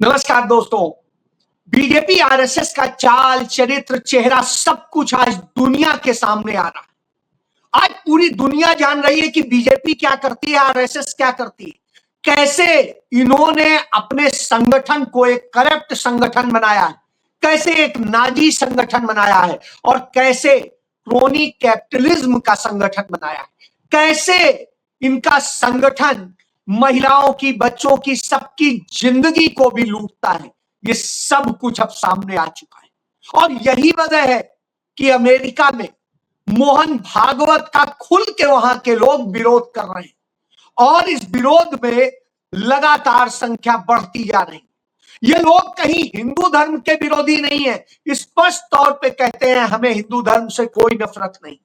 नमस्कार दोस्तों। BJP RSS का चाल चरित्र चेहरा सब कुछ आज दुनिया के सामने आ रहा है। आज पूरी दुनिया जान रही है कि बीजेपी क्या करती है, आरएसएस क्या करती है। कैसे इन्होंने अपने संगठन को एक करप्ट संगठन बनाया है, कैसे एक नाजी संगठन बनाया है और कैसे क्रोनी कैपिटलिज्म का संगठन बनाया है। कैसे इनका संगठन महिलाओं की, बच्चों की, सबकी जिंदगी को भी लूटता है। ये सब कुछ अब सामने आ चुका है और यही वजह है कि अमेरिका में मोहन भागवत का खुल के वहां के लोग विरोध कर रहे हैं और इस विरोध में लगातार संख्या बढ़ती जा रही है। ये लोग कहीं हिंदू धर्म के विरोधी नहीं है, स्पष्ट तौर पे कहते हैं हमें हिंदू धर्म से कोई नफरत नहीं,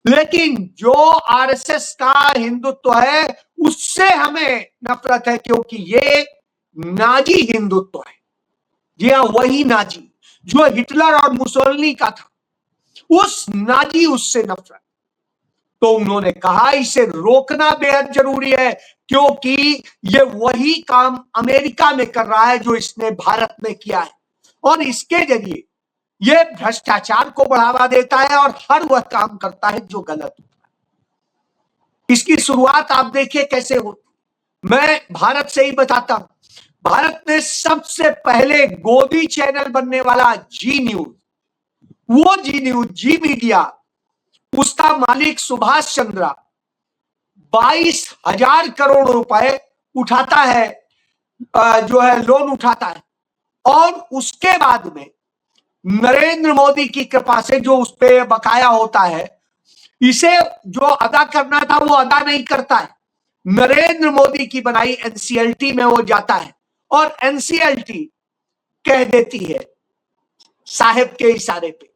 लेकिन जो आरएसएस का हिंदुत्व है उससे हमें नफरत है, क्योंकि ये नाजी हिंदुत्व है। ये वही नाजी जो हिटलर और मुसोलिनी का था, उस नाजी उससे नफरत। तो उन्होंने कहा इसे रोकना बेहद जरूरी है, क्योंकि ये वही काम अमेरिका में कर रहा है जो इसने भारत में किया है और इसके जरिए ये भ्रष्टाचार को बढ़ावा देता है और हर वह काम करता है जो गलत होता है। इसकी शुरुआत आप देखिए कैसे होती। मैं भारत से ही बताता हूं। भारत में सबसे पहले गोदी चैनल बनने वाला जी न्यूज, वो जी न्यूज, जी मीडिया, उसका मालिक सुभाष चंद्रा 22,000 करोड़ रुपए उठाता है, जो है लोन उठाता है और उसके बाद में नरेंद्र मोदी की कृपा से जो उस पे बकाया होता है, इसे जो अदा करना था वो अदा नहीं करता है। नरेंद्र मोदी की बनाई एनसीएलटी में वो जाता है और एनसीएलटी कह देती है साहेब के इशारे पे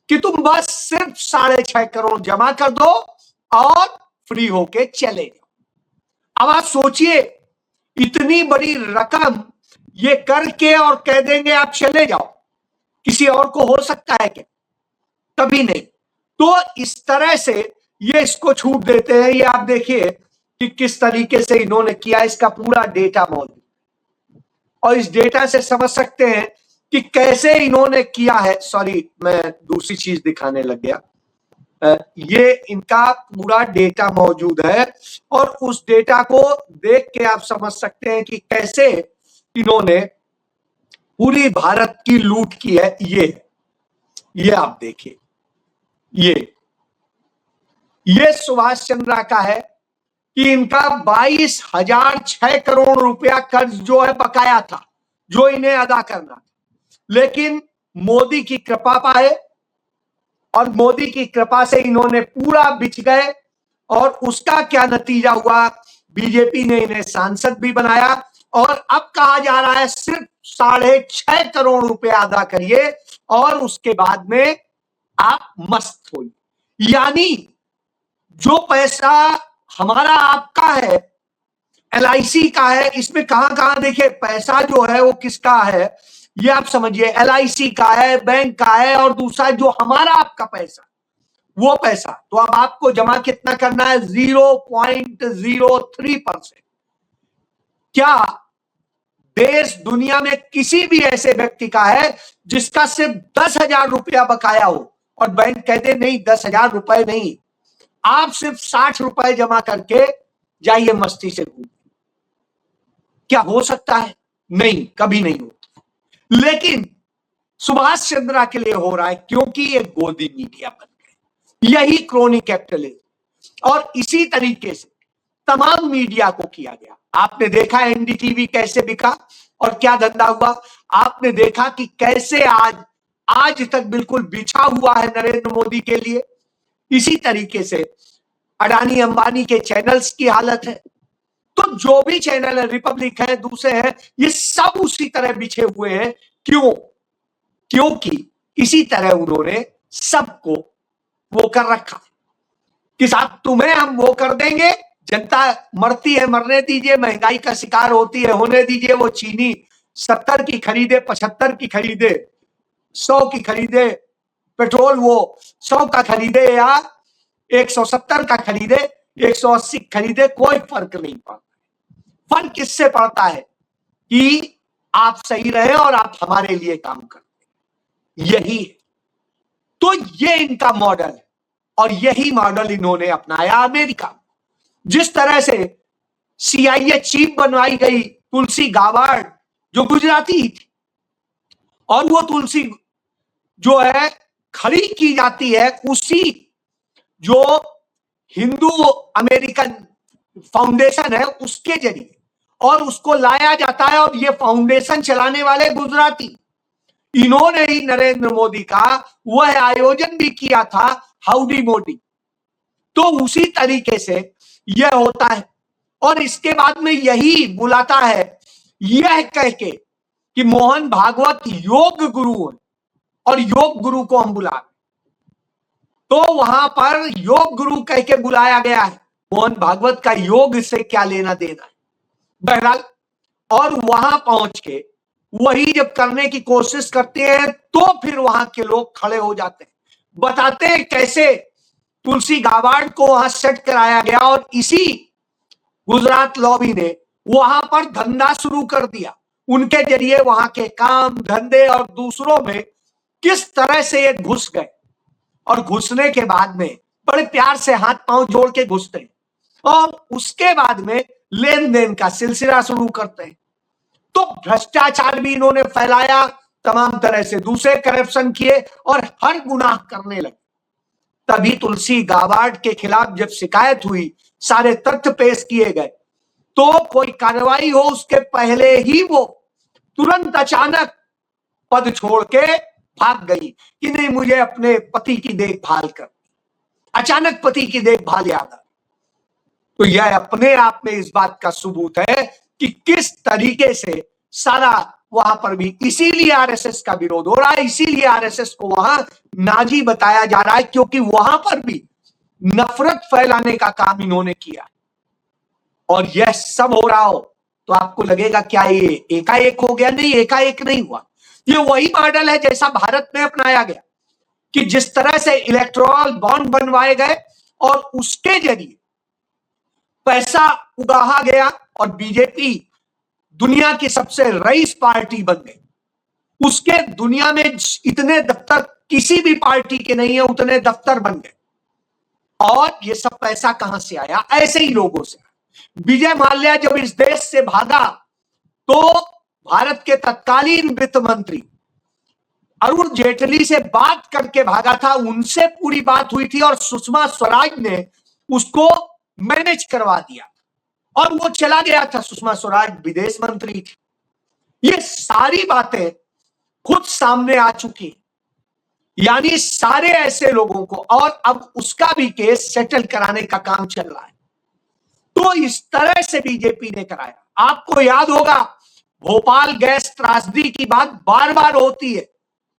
कि तुम बस सिर्फ 6.5 करोड़ जमा कर दो और फ्री होके चले जाओ। अब आप सोचिए, इतनी बड़ी रकम ये करके और कह देंगे आप चले जाओ, किसी और को हो सकता है क्या? कभी नहीं। तो इस तरह से ये इसको छूट देते हैं। ये आप देखिए कि किस तरीके से इन्होंने किया, इसका पूरा डेटा मौजूद और इस डेटा से समझ सकते हैं कि कैसे इन्होंने किया है। सॉरी, मैं दूसरी चीज दिखाने लग गया। ये इनका पूरा डेटा मौजूद है और उस डेटा को देख के आप समझ सकते हैं कि कैसे इन्होंने पूरी भारत की लूट की है। ये आप देखिए, ये सुभाष चंद्रा का है कि इनका 22,006 करोड़ रुपया कर्ज जो है बकाया था, जो इन्हें अदा करना था, लेकिन मोदी की कृपा पाए और मोदी की कृपा से इन्होंने पूरा बिछ गए और उसका क्या नतीजा हुआ? बीजेपी ने इन्हें सांसद भी बनाया और अब कहा जा रहा है सिर्फ 6.5 करोड़ रुपया अदा करिए और उसके बाद में आप मस्त होइए। यानी जो पैसा हमारा आपका है, एलआईसी का है, इसमें कहां कहां देखिए पैसा जो है वो किसका है, ये आप समझिए। एलआईसी का है, बैंक का है और दूसरा जो हमारा आपका पैसा, वो पैसा तो अब आपको जमा कितना करना है? 0.03%। क्या देश दुनिया में किसी भी ऐसे व्यक्ति का है जिसका सिर्फ 10,000 रुपया बकाया हो और बैंक कहते नहीं 10,000 रुपए नहीं, आप सिर्फ 60 रुपए जमा करके जाइए मस्ती से घूम? क्या हो सकता है? नहीं, कभी नहीं होता। लेकिन सुभाष चंद्रा के लिए हो रहा है, क्योंकि ये गोदी मीडिया बन गए। यही क्रोनी कैपिटलिज्म और इसी तरीके से तमाम मीडिया को किया गया। आपने देखा एनडीटीवी कैसे बिका और क्या धंधा हुआ। आपने देखा कि कैसे आज तक बिल्कुल बिछा हुआ है नरेंद्र मोदी के लिए। इसी तरीके से अडानी अंबानी के चैनल्स की हालत है। तो जो भी चैनल है, रिपब्लिक है, दूसरे हैं, ये सब उसी तरह बिछे हुए हैं। क्यों? क्योंकि इसी तरह उन्होंने सबको वो कर रखा कि साहब तुम्हें हम वो कर देंगे, जनता मरती है मरने दीजिए, महंगाई का शिकार होती है होने दीजिए। वो चीनी 70 की खरीदे, 75 की खरीदे, 100 की खरीदे, पेट्रोल वो 100 का खरीदे या 170 का खरीदे, 180 खरीदे, कोई फर्क नहीं पड़ता। फर्क किससे पड़ता है कि आप सही रहे और आप हमारे लिए काम करें, यही है। तो ये इनका मॉडल है और यही मॉडल इन्होंने अपनाया अमेरिका। जिस तरह से CIA चीफ बनवाई गई तुलसी गाबार्ड, जो गुजराती थी, और वो तुलसी जो है खड़ी की जाती है उसी जो हिंदू अमेरिकन फाउंडेशन है उसके जरिए, और उसको लाया जाता है, और ये फाउंडेशन चलाने वाले गुजराती। इन्होंने ही नरेंद्र मोदी का वह आयोजन भी किया था, हाउडी मोदी। तो उसी तरीके से यह होता है, और इसके बाद में यही बुलाता है यह कह के कि मोहन भागवत योग गुरु है और योग गुरु को हम बुला, तो वहां पर योग गुरु कह के बुलाया गया है। मोहन भागवत का योग से क्या लेना देना है, बहरहाल। और वहां पहुंच के वही जब करने की कोशिश करते हैं तो फिर वहां के लोग खड़े हो जाते हैं, बताते हैं कैसे तुलसी गाबार्ड को वहां सेट कराया गया, और इसी गुजरात लॉबी ने वहां पर धंधा शुरू कर दिया। उनके जरिए वहां के काम धंधे और दूसरों में किस तरह से ये घुस गए, और घुसने के बाद में बड़े प्यार से हाथ पांव जोड़ के घुसते हैं, और उसके बाद में लेन देन का सिलसिला शुरू करते हैं। तो भ्रष्टाचार भी इन्होंने फैलाया तमाम तरह से, दूसरे करप्शन किए और हर गुनाह करने लगे। तभी तुलसी गाबार्ड के खिलाफ जब शिकायत हुई, सारे तथ्य पेश किए गए, तो कोई कार्रवाई हो उसके पहले ही वो तुरंत अचानक पद छोड़ के भाग गई कि नहीं, मुझे अपने पति की देखभाल कर, अचानक पति की देखभाल याद आ। तो यह अपने आप में इस बात का सबूत है कि किस तरीके से सारा वहां पर भी, इसीलिए RSS का विरोध हो रहा है, इसीलिए RSS को वहां नाजी बताया जा रहा है, क्योंकि वहां पर भी नफरत फैलाने का काम इन्होंने किया। और यह सब हो रहा हो तो आपको लगेगा क्या ये एकाएक हो गया? नहीं, एकाएक नहीं हुआ। ये वही मॉडल है जैसा भारत में अपनाया गया, कि जिस तरह से इलेक्टोरल बॉन्ड बनवाए गए और उसके जरिए पैसा उगाहा गया, और बीजेपी दुनिया की सबसे रईस पार्टी बन गई। उसके दुनिया में इतने दफ्तर किसी भी पार्टी के नहीं है, उतने दफ्तर बन गए। और ये सब पैसा कहां से आया? ऐसे ही लोगों से। विजय माल्या जब इस देश से भागा तो भारत के तत्कालीन वित्त मंत्री अरुण जेटली से बात करके भागा था, उनसे पूरी बात हुई थी, और सुषमा स्वराज ने उसको मैनेज करवा दिया और वो चला गया था। सुषमा स्वराज विदेश मंत्री थी। ये सारी बातें खुद सामने आ चुकी, यानी सारे ऐसे लोगों को, और अब उसका भी केस सेटल कराने का काम चल रहा है। तो इस तरह से बीजेपी ने कराया। आपको याद होगा भोपाल गैस त्रासदी की बात बार बार होती है,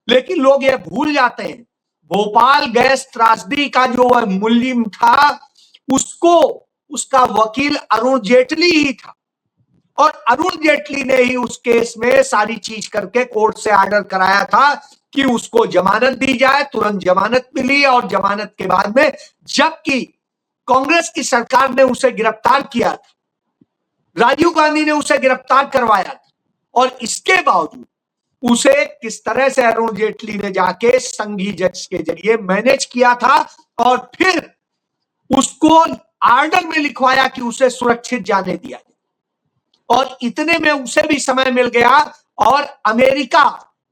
लेकिन लोग ये भूल जाते हैं भोपाल गैस त्रासदी का जो मुल्जिम था उसको उसका वकील अरुण जेटली ही था, और अरुण जेटली ने ही उस केस में सारी चीज करके कोर्ट से ऑर्डर कराया था कि उसको जमानत दी जाए। तुरंत जमानत मिली, और जमानत के बाद में जबकि कांग्रेस की सरकार ने उसे गिरफ्तार किया था, राजीव गांधी ने उसे गिरफ्तार करवाया था, और इसके बावजूद उसे किस तरह से अरुण जेटली ने जाके संघी जज के जरिए मैनेज किया था, और फिर उसको ऑर्डर में लिखवाया कि उसे सुरक्षित जाने दिया जाए। और इतने में उसे भी समय मिल गया, और अमेरिका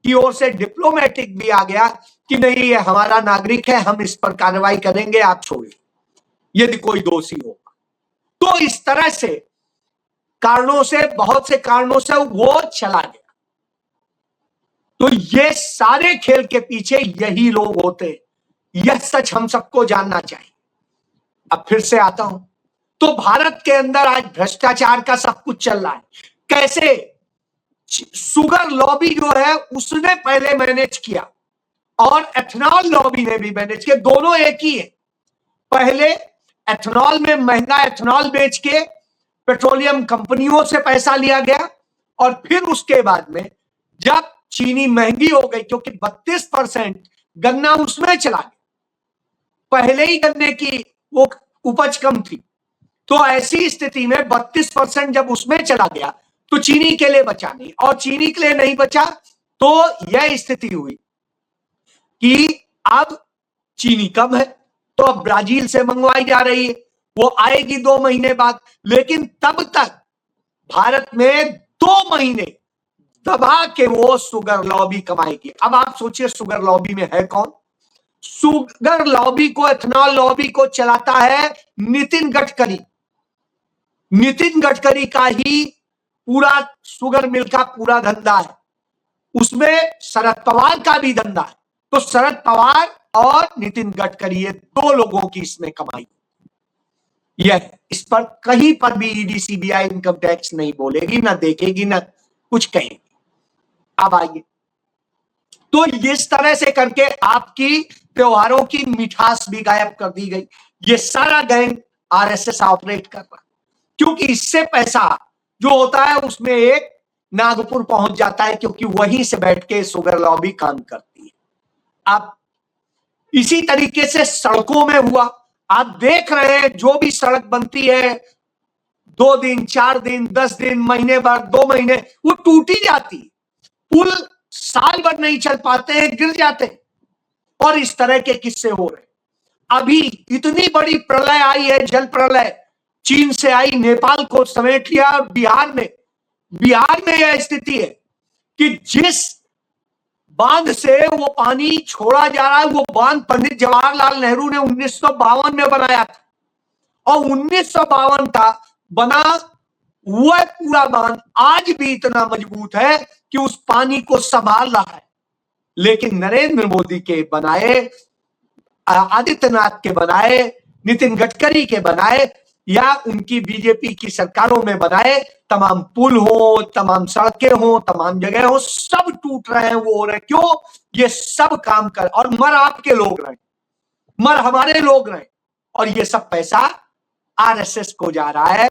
की ओर से डिप्लोमेटिक भी आ गया कि नहीं, ये हमारा नागरिक है, हम इस पर कार्रवाई करेंगे, आप छोड़िए यदि कोई दोषी होगा। तो इस तरह से कारणों से, बहुत से कारणों से वो चला गया। तो ये सारे खेल के पीछे यही लोग होते, यह सच हम सबको जानना चाहिए। अब फिर से आता हूं, तो भारत के अंदर आज भ्रष्टाचार का सब कुछ चल रहा है। कैसे शुगर लॉबी जो है उसने पहले मैनेज किया, और एथनॉल लॉबी ने भी मैनेज किया, दोनों एक ही है। पहले एथनॉल में महंगा एथनॉल बेच के पेट्रोलियम कंपनियों से पैसा लिया गया, और फिर उसके बाद में जब चीनी महंगी हो गई, क्योंकि 32% गन्ना उसमें चला गया, पहले ही गन्ने की वो उपज कम थी, तो ऐसी स्थिति में 32% जब उसमें चला गया तो चीनी के लिए बचा नहीं, और चीनी के लिए नहीं बचा तो यह स्थिति हुई कि अब चीनी कम है तो अब ब्राजील से मंगवाई जा रही है, वो आएगी 2 महीने बाद। लेकिन तब तक भारत में 2 महीने दबा के वो शुगर लॉबी कमाएगी। अब आप सोचिए शुगर लॉबी में है कौन? शुगर लॉबी को, एथनॉल लॉबी को चलाता है नितिन गडकरी। नितिन गडकरी का ही पूरा शुगर मिल का पूरा धंधा है, उसमें शरद पवार का भी धंधा है। तो शरद पवार और नितिन गडकरी, ये 2 लोगों की इसमें कमाई। यह इस पर कहीं पर भी ईडी सीबीआई इनकम टैक्स नहीं बोलेगी, ना देखेगी, ना कुछ कहेगी। अब आइए, तो इस तरह से करके आपकी त्योहारों की मिठास भी गायब कर दी गई। ये सारा गैंग आरएसएस ऑपरेट कर रहा, क्योंकि इससे पैसा जो होता है उसमें एक नागपुर पहुंच जाता है, क्योंकि वहीं से बैठ के शुगर लॉबी काम करती है। अब इसी तरीके से सड़कों में हुआ, आप देख रहे हैं जो भी सड़क बनती है 2 दिन, 4 दिन, 10 दिन, महीने भर, 2 महीने, वो टूटी जाती। पुल साल भर नहीं चल पाते हैं, गिर जाते हैं, और इस तरह के किस्से हो रहे। अभी इतनी बड़ी प्रलय आई है, जल प्रलय चीन से आई, नेपाल को समेट लिया, और बिहार में यह स्थिति है कि जिस बांध से वो पानी छोड़ा जा रहा है, वो बांध पंडित जवाहरलाल नेहरू ने 1952 में बनाया था, और 1952 का बना वह पूरा बांध आज भी इतना मजबूत है कि उस पानी को संभाल रहा है। लेकिन नरेंद्र मोदी के बनाए, आदित्यनाथ के बनाए, नितिन गडकरी के बनाए, या उनकी बीजेपी की सरकारों में बनाए तमाम पुल हो, तमाम सड़कें हो, तमाम जगह हो, सब टूट रहे हैं। वो हो रहे क्यों? ये सब काम कर, और मर आपके लोग रहे, मर हमारे लोग रहे, और ये सब पैसा आरएसएस को जा रहा है।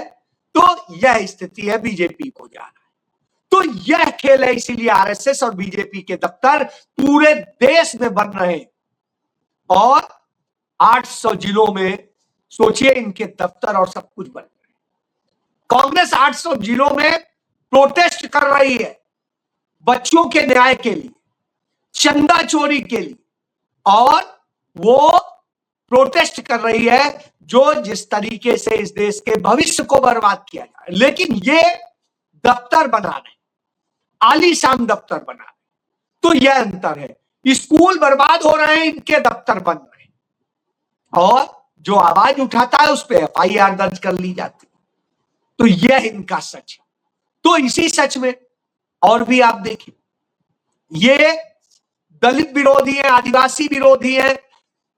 तो यह स्थिति है, बीजेपी को जा रहा है। तो यह खेल है, इसीलिए आरएसएस और बीजेपी के दफ्तर पूरे देश में बन रहे हैं, और 800 जिलों में सोचिए इनके दफ्तर और सब कुछ बन रहे हैं। कांग्रेस 800 जिलों में प्रोटेस्ट कर रही है बच्चों के न्याय के लिए, चंदा चोरी के लिए, और वो प्रोटेस्ट कर रही है जो जिस तरीके से इस देश के भविष्य को बर्बाद किया जाए। लेकिन ये दफ्तर बना रहे, आलीशान दफ्तर बना रहे, तो यह अंतर है। स्कूल बर्बाद हो रहे हैं, इनके दफ्तर बन रहे हैं, और जो आवाज उठाता है उस पर एफआईआर दर्ज कर ली जाती है। तो यह इनका सच है। तो इसी सच में और भी आप देखिए, ये दलित विरोधी है, आदिवासी विरोधी है,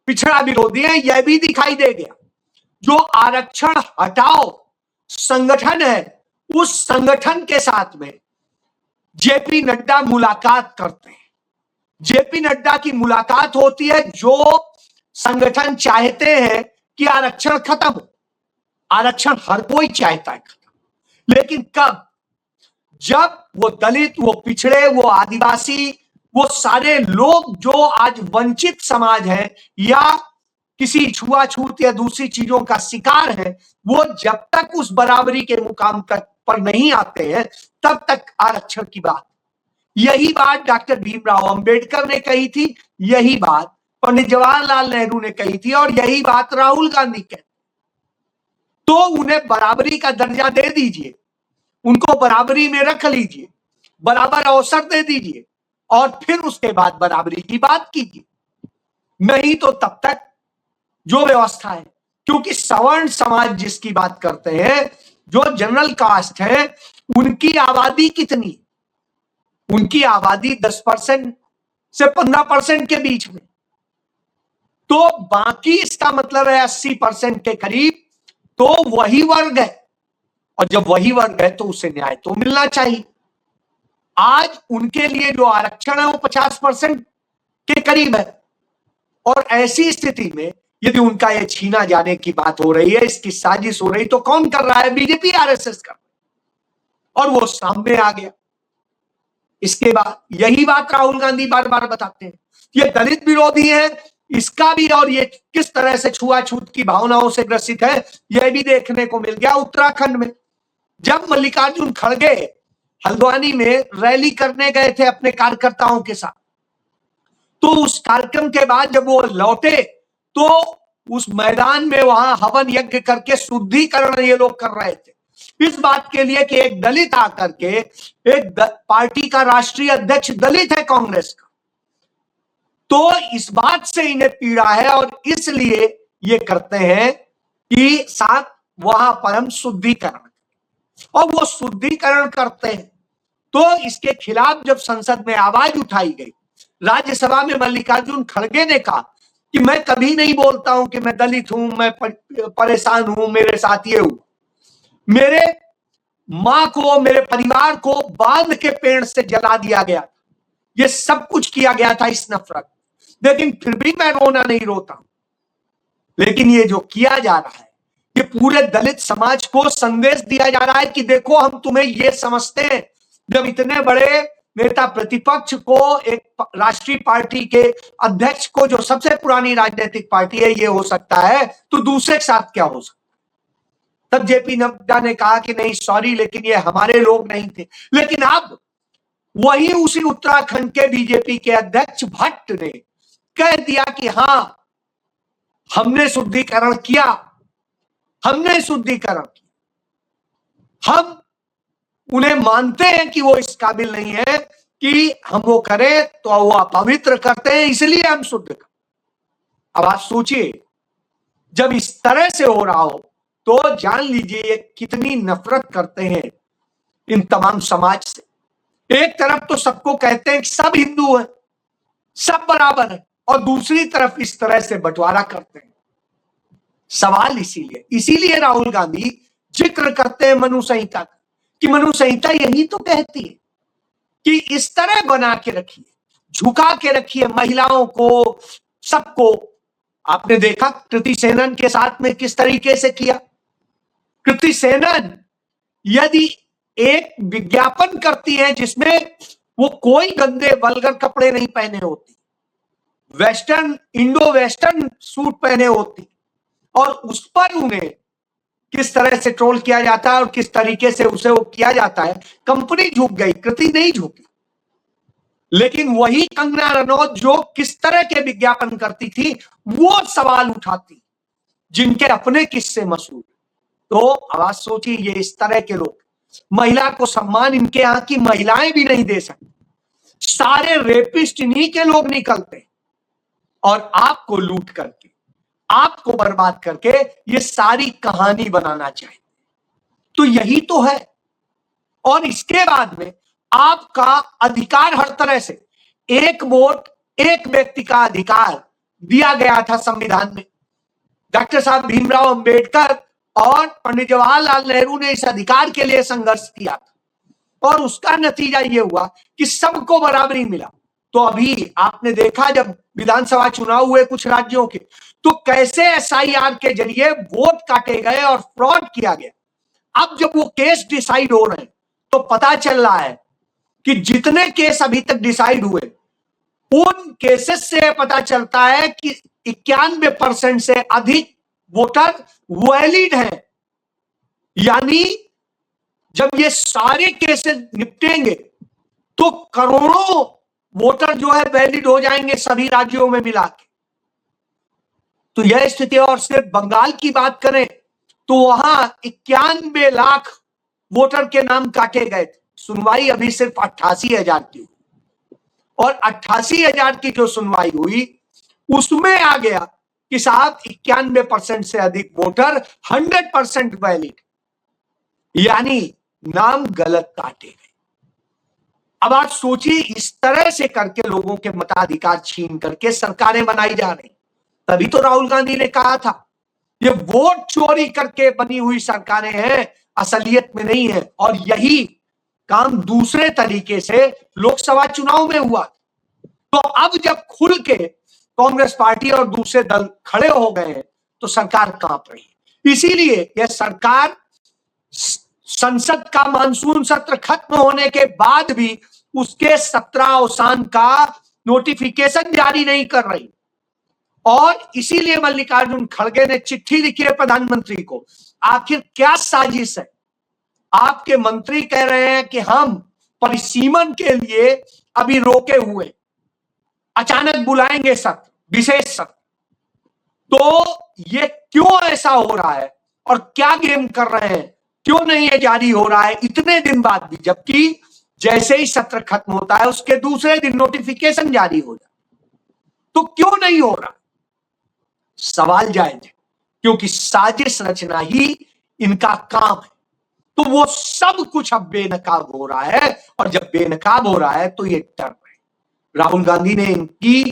पिछड़ा विरोधी है, यह भी दिखाई दे गया। जो आरक्षण हटाओ संगठन है, उस संगठन के साथ में जेपी नड्डा मुलाकात करते हैं। जेपी नड्डा की मुलाकात होती है, जो संगठन चाहते हैं कि आरक्षण खत्म हो। आरक्षण हर कोई चाहता है खत्म, लेकिन कब? जब वो दलित, वो पिछड़े, वो आदिवासी, वो सारे लोग जो आज वंचित समाज है या किसी छुआछूत या दूसरी चीजों का शिकार है, वो जब तक उस बराबरी के मुकाम तक पर नहीं आते हैं, तब तक आरक्षण की बात। यही बात डॉक्टर भीमराव अंबेडकर ने कही थी, यही बात पंडित जवाहरलाल नेहरू ने कही थी, और यही बात राहुल गांधी कहते। तो उन्हें बराबरी का दर्जा दे दीजिए, उनको बराबरी में रख लीजिए, बराबर अवसर दे दीजिए, और फिर उसके बाद बराबरी की बात कीजिए। नहीं तो तब तक जो व्यवस्था है, क्योंकि सवर्ण समाज जिसकी बात करते हैं, जो जनरल कास्ट है, उनकी आबादी कितनी? उनकी आबादी 10% से 15% के बीच में। तो बाकी इसका मतलब है 80% के करीब तो वही वर्ग है, और जब वही वर्ग है तो उसे न्याय तो मिलना चाहिए। आज उनके लिए जो आरक्षण है वो 50% के करीब है, और ऐसी स्थिति में यदि उनका ये छीना जाने की बात हो रही है, इसकी साजिश हो रही, तो कौन कर रहा है? बीजेपी आरएसएस कर, और वो सामने आ गया। इसके बाद यही बात राहुल गांधी बार बार बताते हैं, ये दलित विरोधी है, इसका भी, और ये किस तरह से छुआछूत की भावनाओं से ग्रसित है, यह भी देखने को मिल गया उत्तराखंड में। जब मल्लिकार्जुन खड़गे हल्द्वानी में रैली करने गए थे अपने कार्यकर्ताओं के साथ। तो उस कार्यक्रम के बाद जब वो लौटे तो उस मैदान में वहां हवन यज्ञ करके शुद्धिकरण ये लोग कर रहे थे इस बात के लिए कि एक दलित आकर के एक पार्टी का राष्ट्रीय अध्यक्ष दलित है कांग्रेस का, तो इस बात से इन्हें पीड़ा है और इसलिए ये करते हैं कि साथ वहां पर हम शुद्धिकरण, और वो शुद्धिकरण करते हैं। तो इसके खिलाफ जब संसद में आवाज उठाई गई, राज्यसभा में मल्लिकार्जुन खड़गे ने कहा कि मैं कभी नहीं बोलता हूं कि मैं दलित हूं, मैं परेशान हूं, मेरे साथ ये हूं, मेरे मां को, मेरे परिवार को बांध के पेड़ से जला दिया गया, ये सब कुछ किया गया था इस नफरत, लेकिन फिर भी मैं रोना नहीं रोता। लेकिन ये जो किया जा रहा है, ये पूरे दलित समाज को संदेश दिया जा रहा है कि देखो हम तुम्हें ये समझते हैं, जब इतने बड़े नेता प्रतिपक्ष को, एक राष्ट्रीय पार्टी के अध्यक्ष को, जो सबसे पुरानी राजनीतिक पार्टी है, ये हो सकता है, तो दूसरे के साथ क्या हो सकता। तब जेपी नड्डा ने कहा कि नहीं सॉरी, लेकिन ये हमारे लोग नहीं थे। लेकिन अब वही उसी उत्तराखंड के बीजेपी के अध्यक्ष भट्ट ने कह दिया कि हां हमने शुद्धिकरण किया, हमने शुद्धिकरण किया, हम उन्हें मानते हैं कि वो इस काबिल नहीं है कि हम वो करें, तो वो अपवित्र करते हैं, इसलिए हम शुद्ध कर। अब आप सोचिए, जब इस तरह से हो रहा हो तो जान लीजिए कितनी नफरत करते हैं इन तमाम समाज से। एक तरफ तो सबको कहते हैं कि सब हिंदू हैं, सब बराबर है, और दूसरी तरफ इस तरह से बंटवारा करते हैं। सवाल इसीलिए राहुल गांधी जिक्र करते हैं मनु संहिता का, कि मनु संहिता यही तो कहती है कि इस तरह बना के रखिए, झुका के रखिए महिलाओं को, सबको। आपने देखा कृति सेनन के साथ में किस तरीके से किया। कृति सेनन यदि एक विज्ञापन करती है जिसमें वो कोई गंदे वल्गर कपड़े नहीं पहने होती, वेस्टर्न, इंडो वेस्टर्न सूट पहने होती, और उस पर उन्हें किस तरह से ट्रोल किया जाता है और किस तरीके से उसे वो किया जाता है। कंपनी झुक गई, कृति नहीं झुकी। लेकिन वही कंगना रनौत जो किस तरह के विज्ञापन करती थी, वो सवाल उठाती, जिनके अपने किस्से मशहूर। तो आवाज सोचिए, ये इस तरह के लोग, महिला को सम्मान इनके यहां की महिलाएं भी नहीं दे सकती, सारे रेपिस्ट इन्हीं के लोग निकलते, और आपको लूट करके, आपको बर्बाद करके ये सारी कहानी बनाना चाहिए। तो यही तो है। और इसके बाद में आपका अधिकार, हर तरह से एक वोट एक व्यक्ति का अधिकार दिया गया था संविधान में। डॉक्टर साहब भीमराव अंबेडकर और पंडित जवाहरलाल नेहरू ने इस अधिकार के लिए संघर्ष किया था, और उसका नतीजा यह हुआ कि सबको बराबरी मिला। तो अभी आपने देखा जब विधानसभा चुनाव हुए कुछ राज्यों के, तो कैसे एसआईआर के जरिए वोट काटे गए और फ्रॉड किया गया। अब जब वो केस डिसाइड हो रहे हैं तो पता चल रहा है कि जितने केस अभी तक डिसाइड हुए, उन केसेस से पता चलता है कि 91% से अधिक वोटर वैलिड हैं। यानी जब ये सारे केसेस निपटेंगे तो करोड़ों वोटर जो है वैलिड हो जाएंगे सभी राज्यों में मिला के। तो यह स्थिति। और सिर्फ बंगाल की बात करें तो वहां 91 लाख वोटर के नाम काटे गए थे। सुनवाई अभी सिर्फ 88,000 की, और 88,000 की जो सुनवाई हुई उसमें आ गया कि साहब 91% से अधिक वोटर 100% वैलिड, यानी नाम गलत काटे गए। अब आप सोचिए, इस तरह से करके लोगों के मताधिकार छीन करके सरकारें बनाई जा रही। तभी तो राहुल गांधी ने कहा था ये वोट चोरी करके बनी हुई सरकारें हैं, असलियत में नहीं है। और यही काम दूसरे तरीके से लोकसभा चुनाव में हुआ। तो अब जब खुल के कांग्रेस पार्टी और दूसरे दल खड़े हो गए हैं तो सरकार कांप रही है। इसीलिए यह सरकार संसद का मानसून सत्र खत्म होने के बाद भी उसके 17 अवसान का नोटिफिकेशन जारी नहीं कर रही, और इसीलिए मल्लिकार्जुन खड़गे ने चिट्ठी लिखी है प्रधानमंत्री को। आखिर क्या साजिश है? आपके मंत्री कह रहे हैं कि हम परिसीमन के लिए अभी रोके हुए, अचानक बुलाएंगे सत्र, विशेष सत्र। तो ये क्यों ऐसा हो रहा है और क्या गेम कर रहे हैं, क्यों नहीं ये जारी हो रहा है इतने दिन बाद भी, जबकि जैसे ही सत्र खत्म होता है उसके दूसरे दिन नोटिफिकेशन जारी हो जाता, तो क्यों नहीं हो रहा? सवाल जायज है, क्योंकि साजिश रचना ही इनका काम है। तो वो सब कुछ अब बेनकाब हो रहा है, और जब बेनकाब हो रहा है तो ये डर रहे हैं। राहुल गांधी ने इनकी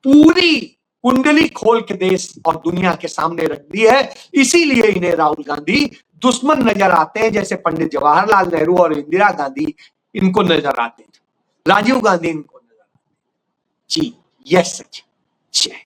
पूरी कुंडली खोल के देश और दुनिया के सामने रख दी है, इसीलिए इन्हें राहुल गांधी दुश्मन नजर आते हैं, जैसे पंडित जवाहरलाल नेहरू और इंदिरा गांधी इनको नजर आते थे, राजीव गांधी इनको नजर आते। जी, यस सच, जय।